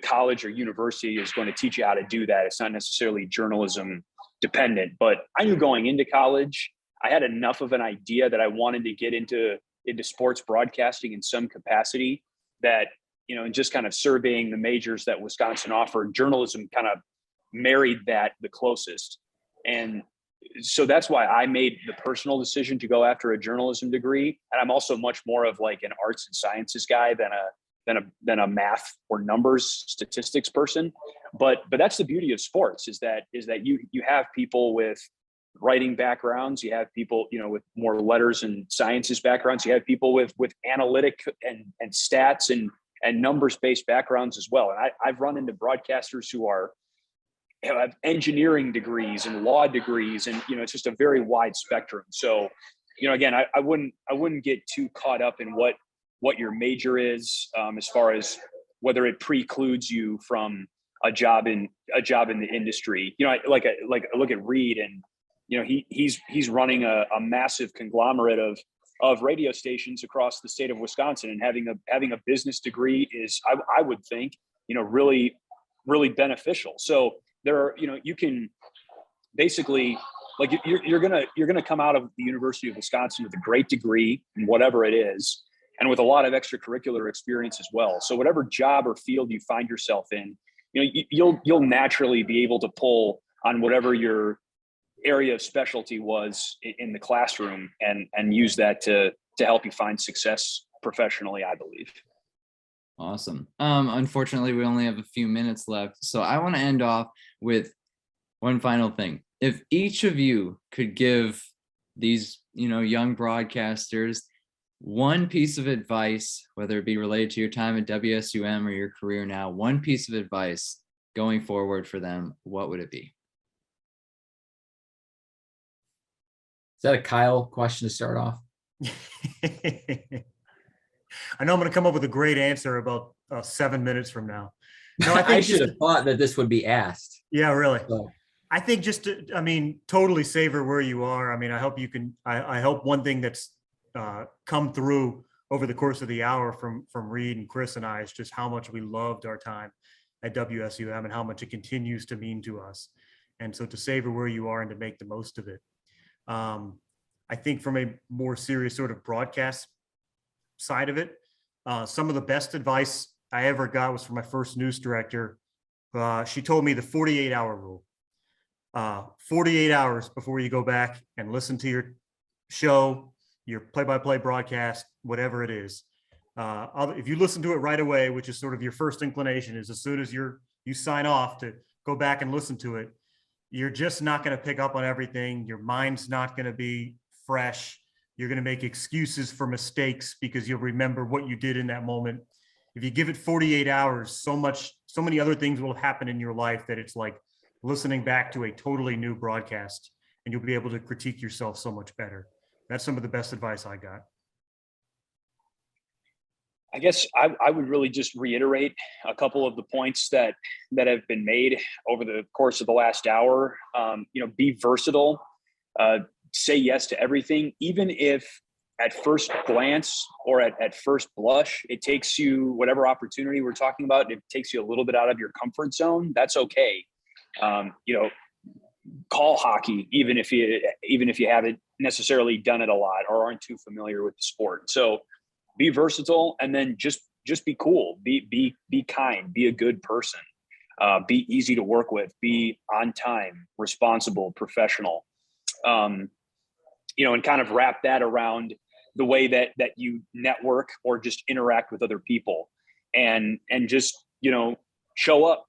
college or university is going to teach you how to do that. It's not necessarily journalism dependent, but I knew going into college, I had enough of an idea that I wanted to get into sports broadcasting in some capacity that, and just kind of surveying the majors that Wisconsin offered, journalism kind of married that the closest. And so that's why I made the personal decision to go after a journalism degree. And I'm also much more of like an arts and sciences guy than a math or numbers statistics person. But that's the beauty of sports is that you have people with writing backgrounds, you have people, with more letters and sciences backgrounds, you have people with analytic and stats and numbers based backgrounds as well. And I've run into broadcasters who have engineering degrees and law degrees, and it's just a very wide spectrum. So, again, I wouldn't get too caught up in what your major is, as far as whether it precludes you from a job in the industry. I look at Reid, and he's running a massive conglomerate of radio stations across the state of Wisconsin, and having a business degree is, I would think, really, really beneficial. So there are, you can basically, like, you're gonna come out of the University of Wisconsin with a great degree in whatever it is, and with a lot of extracurricular experience as well. So whatever job or field you find yourself in, you'll naturally be able to pull on whatever your area of specialty was in the classroom and use that to help you find success professionally, I believe. Awesome. Unfortunately, we only have a few minutes left. So I want to end off with one final thing. If each of you could give these, young broadcasters one piece of advice, whether it be related to your time at WSUM or your career now, one piece of advice going forward for them, what would it be? Is that a Kyle question to start off? I know I'm going to come up with a great answer about 7 minutes from now. No, I think I should have thought that this would be asked. Yeah, really. So, I think totally savor where you are. I hope you can, I hope one thing that's come through over the course of the hour from Reid and Chris and I is just how much we loved our time at WSUM and how much it continues to mean to us. And so to savor where you are and to make the most of it. I think from a more serious sort of broadcast side of it, some of the best advice I ever got was from my first news director. She told me the 48-hour rule. 48 hours before you go back and listen to your show, your play-by-play broadcast, whatever it is. If you listen to it right away, which is sort of your first inclination, is as soon as you sign off to go back and listen to it, you're just not going to pick up on everything. Your mind's not going to be fresh. You're going to make excuses for mistakes because you'll remember what you did in that moment. If you give it 48 hours, so many other things will happen in your life that it's like listening back to a totally new broadcast, and you'll be able to critique yourself so much better. That's some of the best advice I got. I guess I would really just reiterate a couple of the points that have been made over the course of the last hour. Be versatile, say yes to everything, even if at first glance or at first blush, it takes you, whatever opportunity we're talking about, it takes you a little bit out of your comfort zone. That's okay. Call hockey, even if you haven't necessarily done it a lot or aren't too familiar with the sport. So be versatile, and then just be cool, be kind, be a good person, be easy to work with, be on time, responsible, professional, and kind of wrap that around the way that you network or just interact with other people, and just, show up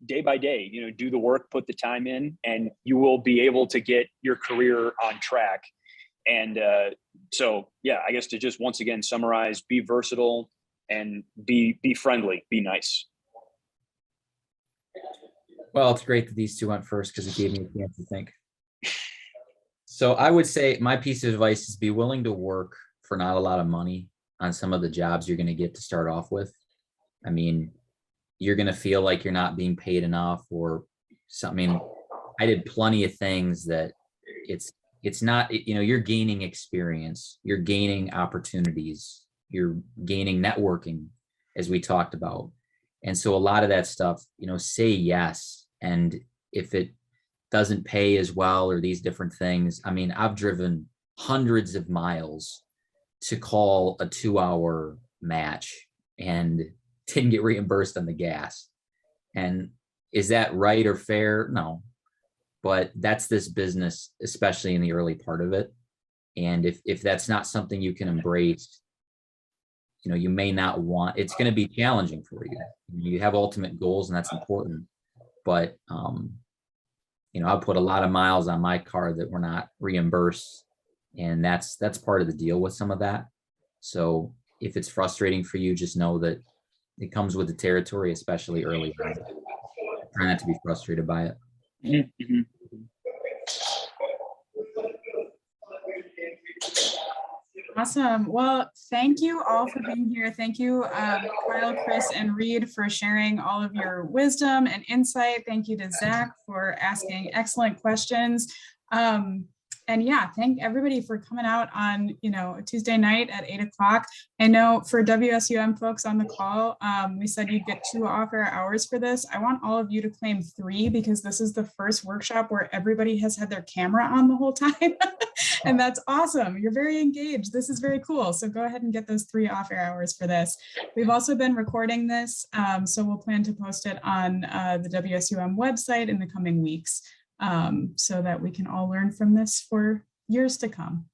day by day, do the work, put the time in, and you will be able to get your career on track. And so, yeah, I guess to just once again summarize, be versatile and be friendly, be nice. well, it's great that these two went first because it gave me a chance to think. So I would say my piece of advice is be willing to work for not a lot of money on some of the jobs you're going to get to start off with. I mean, you're going to feel like you're not being paid enough or something. I did plenty of things that it's not, you're gaining experience, you're gaining opportunities, you're gaining networking, as we talked about. And so a lot of that stuff, say yes. And if it doesn't pay as well or these different things, I mean, I've driven hundreds of miles to call a 2-hour match and didn't get reimbursed on the gas. And is that right or fair? No. But that's this business, especially in the early part of it. And if that's not something you can embrace, you may not want, it's going to be challenging for you. You have ultimate goals, and that's important. But, I put a lot of miles on my car that were not reimbursed. And that's part of the deal with some of that. So if it's frustrating for you, just know that it comes with the territory, especially early on. Try not to be frustrated by it. Mm-hmm. Awesome. Well, thank you all for being here. Thank you, Kyle, Chris, and Reid, for sharing all of your wisdom and insight. Thank you to Zach for asking excellent questions. And yeah, thank everybody for coming out on, a Tuesday night at 8 o'clock. I know for WSUM folks on the call, we said you'd get 2 off-air hours for this. I want all of you to claim 3 because this is the first workshop where everybody has had their camera on the whole time. And that's awesome. You're very engaged. This is very cool. So go ahead and get those 3 off-air hours for this. We've also been recording this, so we'll plan to post it on the WSUM website in the coming weeks, so that we can all learn from this for years to come.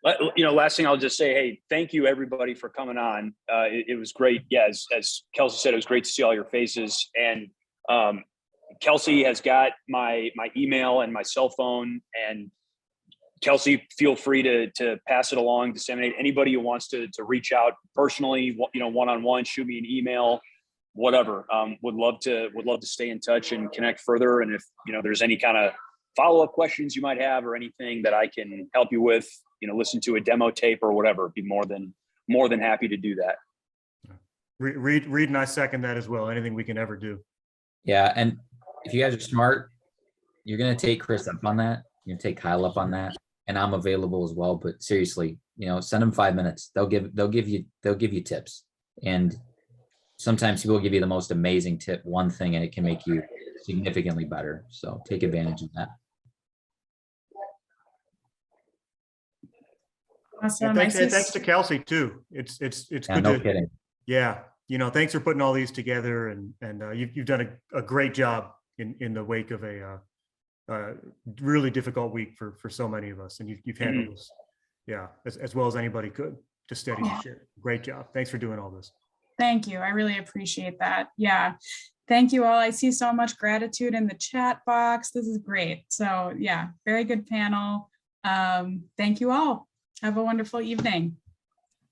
Last thing I'll just say, hey, thank you everybody for coming on. It was great. Yeah, as Kelsey said, it was great to see all your faces. And Kelsey has got my email and my cell phone. And Kelsey, feel free to pass it along, disseminate. Anybody who wants to reach out personally, one-on-one, shoot me an email, whatever. Would love to stay in touch and connect further. And if there's any kind of follow-up questions you might have or anything that I can help you with, listen to a demo tape or whatever, be more than happy to do that. Reid and I second that as well. Anything we can ever do. Yeah, and if you guys are smart, you're gonna take Chris up on that. You're gonna take Kyle up on that, and I'm available as well. But seriously, send them 5 minutes. They'll give you tips, and sometimes people give you the most amazing tip, one thing, and it can make you significantly better. So take advantage of that. Awesome. And thanks to Kelsey too. It's good. No kidding. Yeah. Thanks for putting all these together, and you've done a great job in the wake of a really difficult week for so many of us. And you've handled this, as well as anybody could. Just steady the ship. Great job. Thanks for doing all this. Thank you. I really appreciate that. Yeah. Thank you all. I see so much gratitude in the chat box. This is great. So yeah, very good panel. Thank you all. Have a wonderful evening.